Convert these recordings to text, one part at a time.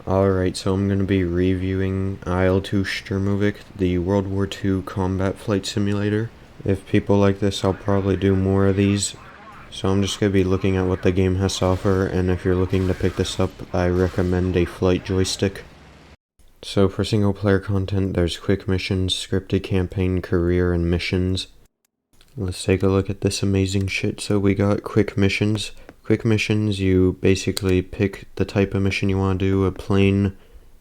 Alright, so I'm going to be reviewing IL-2 Sturmovik, the World War II combat flight simulator. If people like this, I'll probably do more of these. So I'm just going to be looking at what the game has to offer, and if you're looking to pick this up, I recommend a flight joystick. So for single player content, there's quick missions, scripted campaign, career, and missions. Let's take a look at this amazing shit. So we got quick missions. Quick missions, you basically pick the type of mission you want to do. A plane,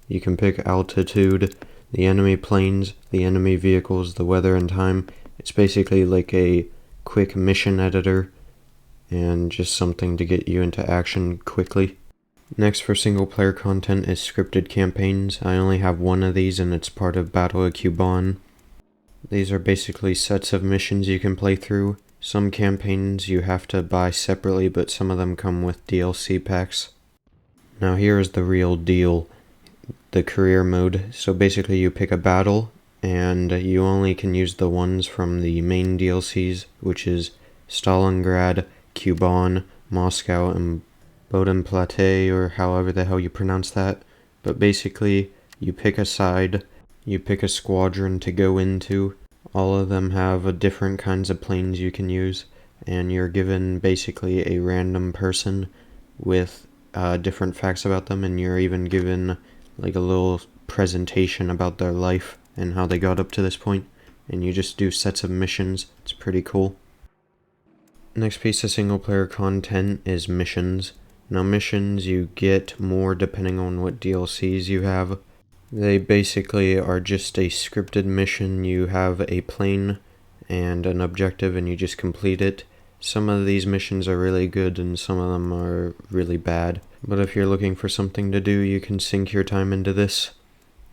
you can pick altitude, the enemy planes, the enemy vehicles, the weather and time. It's basically like a quick mission editor and just something to get you into action quickly. Next for single player content is scripted campaigns. I only have one of these and it's part of WWII. These are basically sets of missions you can play through. Some campaigns you have to buy separately, but some of them come with DLC packs. Now here is the real deal, the career mode. So basically you pick a battle, and you only can use the ones from the main DLCs, which is Stalingrad, Kuban, Moscow, and Bodenplatte, or however the hell you pronounce that. But basically, you pick a side, you pick a squadron to go into. All of them have different kinds of planes you can use, and you're given basically a random person with different facts about them, and you're even given like a little presentation about their life and how they got up to this point, and you just do sets of missions. It's pretty cool. Next piece of single player content is missions. Now missions you get more depending on what DLCs you have. They basically are just a scripted mission. You have a plane and an objective and you just complete it. Some of these missions are really good and some of them are really bad. But if you're looking for something to do, you can sink your time into this.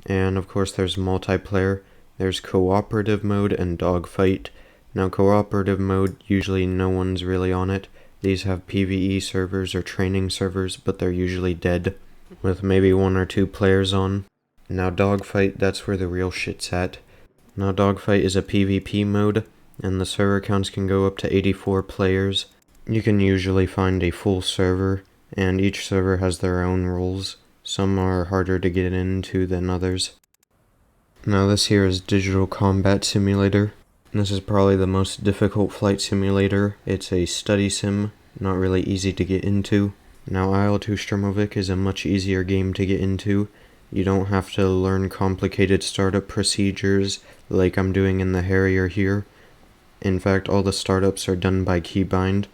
And of course there's multiplayer. There's cooperative mode and dogfight. Now cooperative mode, usually no one's really on it. These have PvE servers or training servers, but they're usually dead, with maybe 1 or 2 players on. Now dogfight, that's where the real shit's at. Now dogfight is a PvP mode, and the server counts can go up to 84 players. You can usually find a full server, and each server has their own rules. Some are harder to get into than others. Now this here is Digital Combat Simulator. This is probably the most difficult flight simulator. It's a study sim, not really easy to get into. Now IL-2 Sturmovik is a much easier game to get into. You don't have to learn complicated startup procedures like I'm doing in the Harrier here. In fact, all the startups are done by keybind.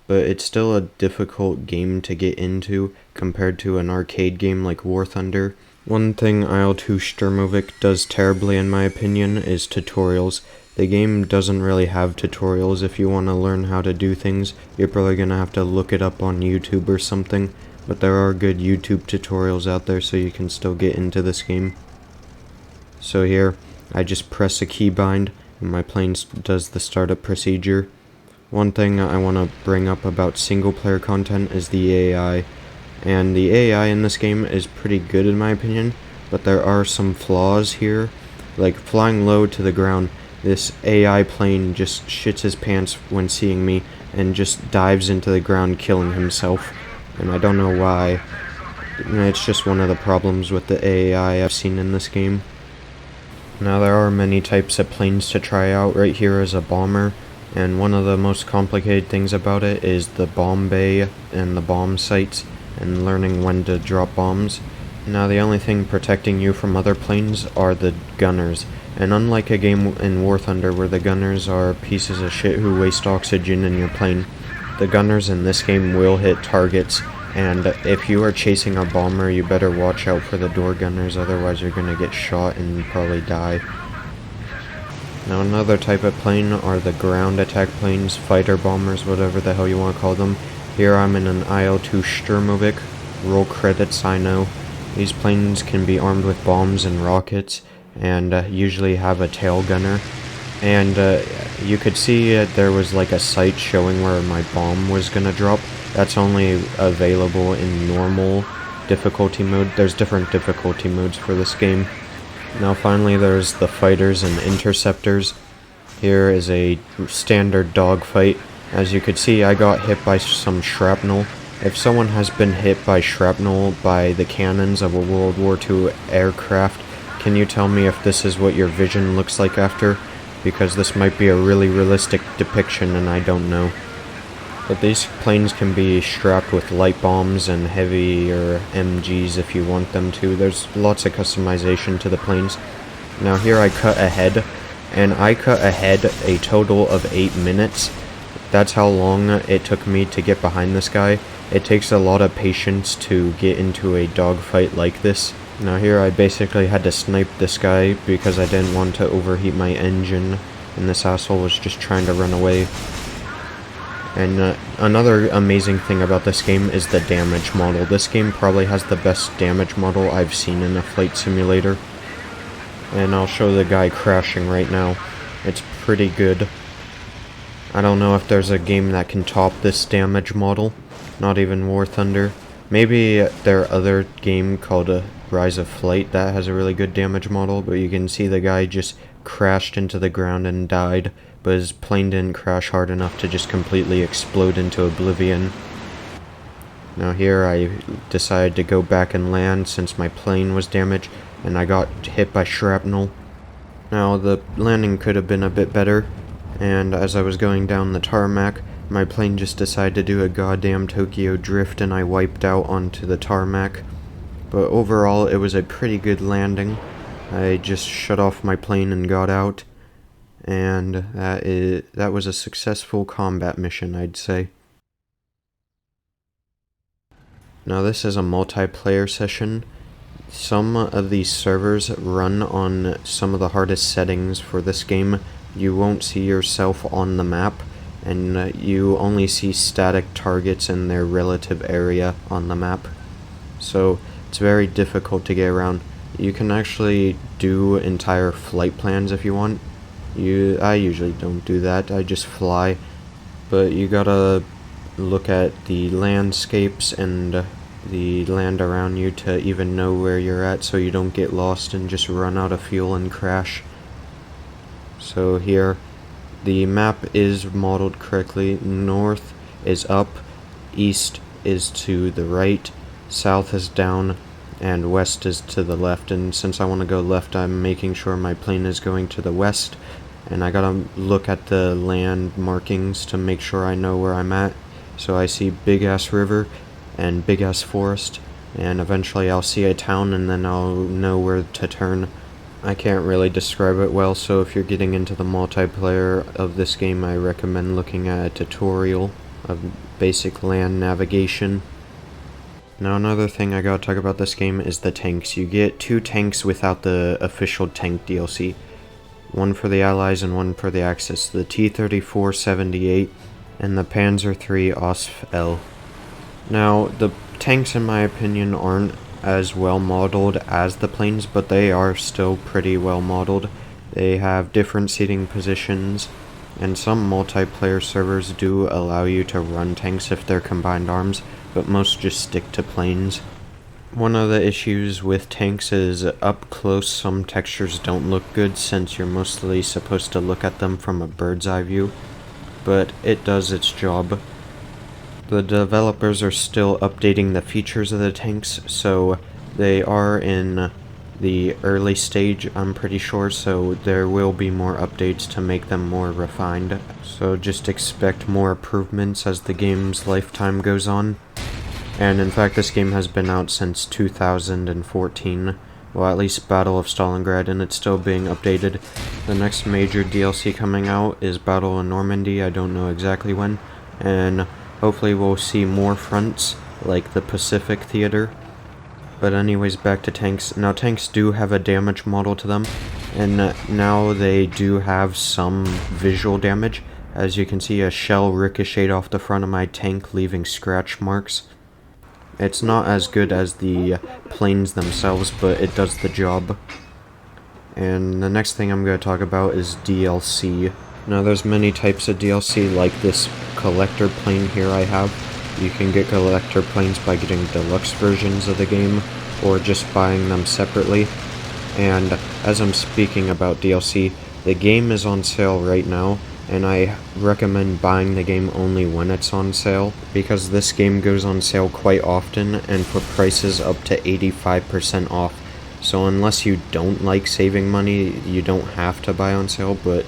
But it's still a difficult game to get into compared to an arcade game like War Thunder. One thing IL-2 Sturmovik does terribly in my opinion is tutorials. The game doesn't really have tutorials. If you want to learn how to do things, you're probably going to have to look it up on YouTube or something. But there are good YouTube tutorials out there so you can still get into this game. So here, I just press a keybind and my plane does the startup procedure. One thing I want to bring up about single player content is the AI. And the AI in this game is pretty good in my opinion, but there are some flaws here. Like flying low to the ground, this AI plane just shits his pants when seeing me and just dives into the ground killing himself. And I don't know why. It's just one of the problems with the AI I've seen in this game. Now there are many types of planes to try out. Right here is a bomber, and one of the most complicated things about it is the bomb bay and the bomb sites and learning when to drop bombs. Now the only thing protecting you from other planes are the gunners. And unlike a game in War Thunder where the gunners are pieces of shit who waste oxygen in your plane, the gunners in this game will hit targets, and if you are chasing a bomber, you better watch out for the door gunners, otherwise you're gonna get shot and probably die. Now another type of plane are the ground attack planes, fighter bombers, whatever the hell you want to call them. Here I'm in an IL-2 Sturmovik. Roll credits, I know. These planes can be armed with bombs and rockets, and usually have a tail gunner. And you could see there was like a site showing where my bomb was gonna drop. That's only available in normal difficulty mode. There's different difficulty modes for this game. Now finally there's the fighters and interceptors. Here is a standard dogfight. As you could see, I got hit by some shrapnel, If someone has been hit by shrapnel by the cannons of a World War II aircraft, can you tell me if this is what your vision looks like after? Because this might be a really realistic depiction and I don't know. But these planes can be strapped with light bombs and heavier MGs if you want them to. There's lots of customization to the planes. Now here I cut ahead, and I cut ahead a total of 8 minutes. That's how long it took me to get behind this guy. It takes a lot of patience to get into a dogfight like this. Now here I basically had to snipe this guy because I didn't want to overheat my engine, and this asshole was just trying to run away. And another amazing thing about this game is the damage model. This game probably has the best damage model I've seen in a flight simulator. And I'll show the guy crashing right now. It's pretty good. I don't know if there's a game that can top this damage model. Not even War Thunder. Maybe their other game called Rise of Flight that has a really good damage model, but you can see the guy just crashed into the ground and died, but his plane didn't crash hard enough to just completely explode into oblivion. Now here I decided to go back and land since my plane was damaged, and I got hit by shrapnel. Now the landing could have been a bit better, and as I was going down the tarmac, my plane just decided to do a goddamn Tokyo drift and I wiped out onto the tarmac. But overall, it was a pretty good landing. I just shut off my plane and got out. And that was a successful combat mission, I'd say. Now this is a multiplayer session. Some of these servers run on some of the hardest settings for this game. You won't see yourself on the map, and you only see static targets in their relative area on the map. So it's very difficult to get around. You can actually do entire flight plans if you want. I usually don't do that, I just fly. But you gotta look at the landscapes and the land around you to even know where you're at so you don't get lost and just run out of fuel and crash. So here, the map is modeled correctly. North is up, east is to the right, south is down, and west is to the left. And since I want to go left, I'm making sure my plane is going to the west, and I gotta look at the land markings to make sure I know where I'm at. So I see big ass river and big ass forest, and eventually I'll see a town and then I'll know where to turn. I can't really describe it well, so if you're getting into the multiplayer of this game, I recommend looking at a tutorial of basic land navigation. Now another thing I gotta talk about this game is the tanks. You get 2 tanks without the official tank DLC. One for the Allies and one for the Axis. The T-34-78 and the Panzer III OSF-L. Now, the tanks in my opinion aren't as well modeled as the planes, but they are still pretty well modeled. They have different seating positions, and some multiplayer servers do allow you to run tanks if they're combined arms, but most just stick to planes. One of the issues with tanks is up close some textures don't look good since you're mostly supposed to look at them from a bird's eye view, but it does its job. The developers are still updating the features of the tanks, so they are in the early stage, I'm pretty sure, so there will be more updates to make them more refined. So just expect more improvements as the game's lifetime goes on. And in fact, this game has been out since 2014, well, at least Battle of Stalingrad, and it's still being updated. The next major DLC coming out is Battle of Normandy, I don't know exactly when, and hopefully we'll see more fronts, like the Pacific Theater. But anyways, back to tanks. Now, tanks do have a damage model to them, and now they do have some visual damage. As you can see, a shell ricocheted off the front of my tank, leaving scratch marks. It's not as good as the planes themselves, but it does the job. And the next thing I'm going to talk about is DLC. Now, there's many types of DLC, like this collector plane here I have. You can get collector planes by getting deluxe versions of the game, or just buying them separately. And as I'm speaking about DLC, the game is on sale right now, and I recommend buying the game only when it's on sale, because this game goes on sale quite often and for prices up to 85% off. So unless you don't like saving money, you don't have to buy on sale, but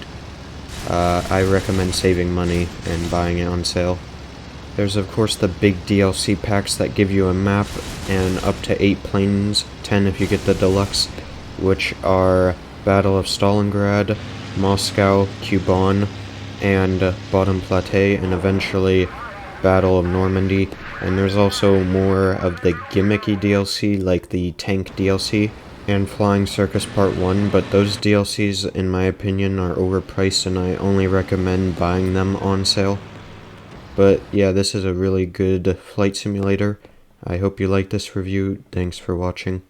I recommend saving money and buying it on sale. There's of course the big DLC packs that give you a map and up to 8 planes, 10 if you get the deluxe, which are Battle of Stalingrad, Moscow, Kuban, and Bottom Plateau, and eventually Battle of Normandy. And there's also more of the gimmicky DLC, like the Tank DLC and Flying Circus Part 1, but those DLCs, in my opinion, are overpriced and I only recommend buying them on sale. But yeah, this is a really good flight simulator. I hope you liked this review. Thanks for watching.